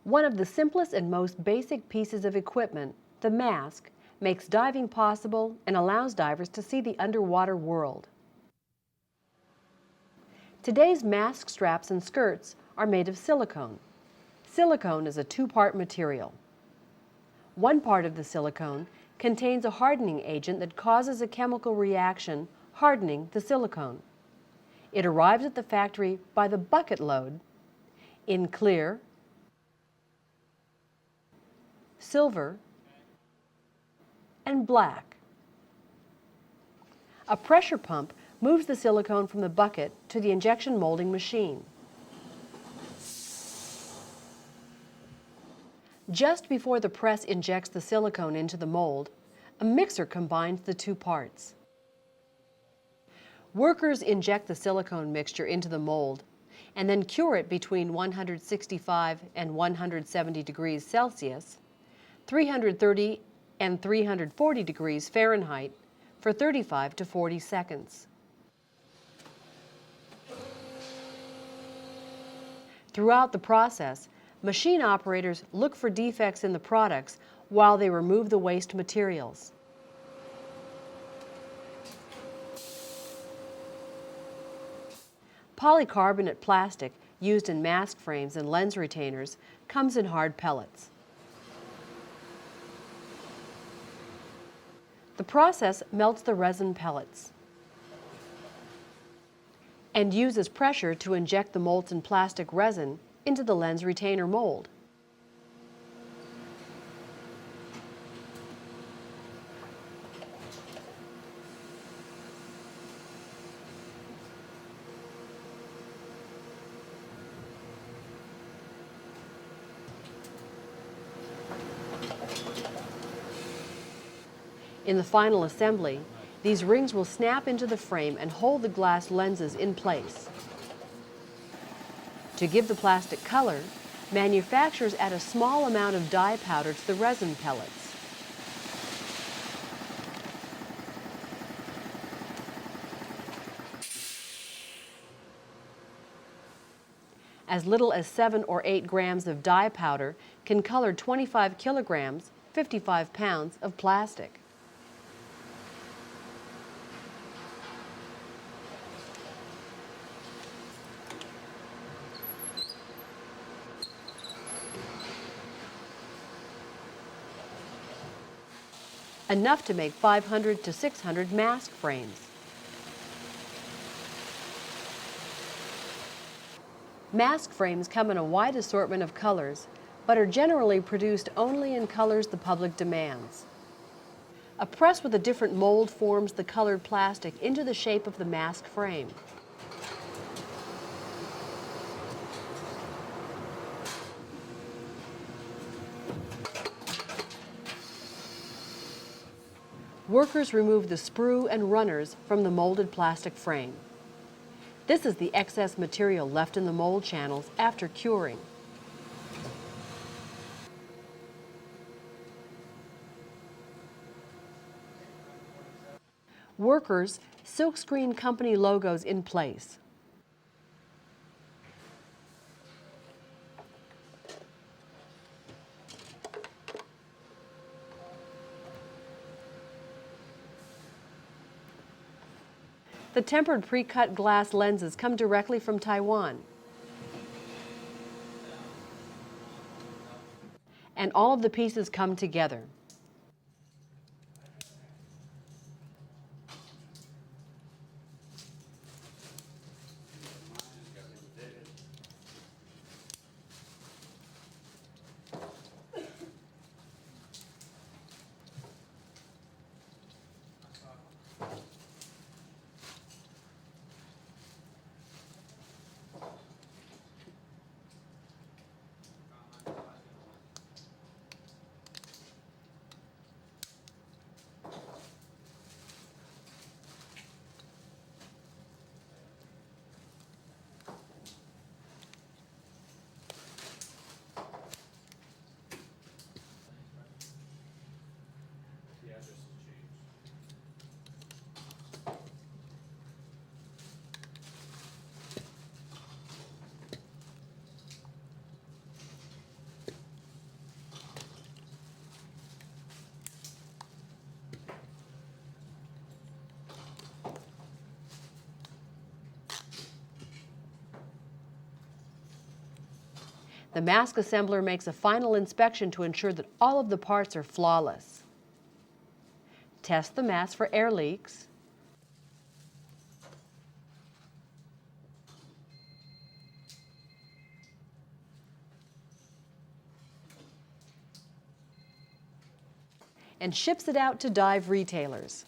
One of the simplest and most basic pieces of equipment, the mask, makes diving possible and allows divers to see the underwater world. Today's mask straps and skirts are made of silicone. Silicone is a two-part material. One part of the silicone contains a hardening agent that causes a chemical reaction, hardening the silicone. It arrives at the factory by the bucket load in clear, silver, and black. A pressure pump moves the silicone from the bucket to the injection molding machine. Just before the press injects the silicone into the mold, a mixer combines the two parts. Workers inject the silicone mixture into the mold and then cure it between 165 and 170 degrees Celsius, 330 and 340 degrees Fahrenheit for 35 to 40 seconds. Throughout the process, machine operators look for defects in the products while they remove the waste materials. Polycarbonate plastic used in mask frames and lens retainers comes in hard pellets. The process melts the resin pellets and uses pressure to inject the molten plastic resin into the lens retainer mold. In the final assembly, these rings will snap into the frame and hold the glass lenses in place. To give the plastic color, manufacturers add a small amount of dye powder to the resin pellets. As little as 7 or 8 grams of dye powder can color 25 kilograms, 55 pounds of plastic. Enough to make 500 to 600 mask frames. Mask frames come in a wide assortment of colors, but are generally produced only in colors the public demands. A press with a different mold forms the colored plastic into the shape of the mask frame. Workers remove the sprue and runners from the molded plastic frame. This is the excess material left in the mold channels after curing. Workers silkscreen company logos in place. The tempered pre-cut glass lenses come directly from Taiwan. And all of the pieces come together. The mask assembler makes a final inspection to ensure that all of the parts are flawless. Test the mask for air leaks. And ships it out to dive retailers.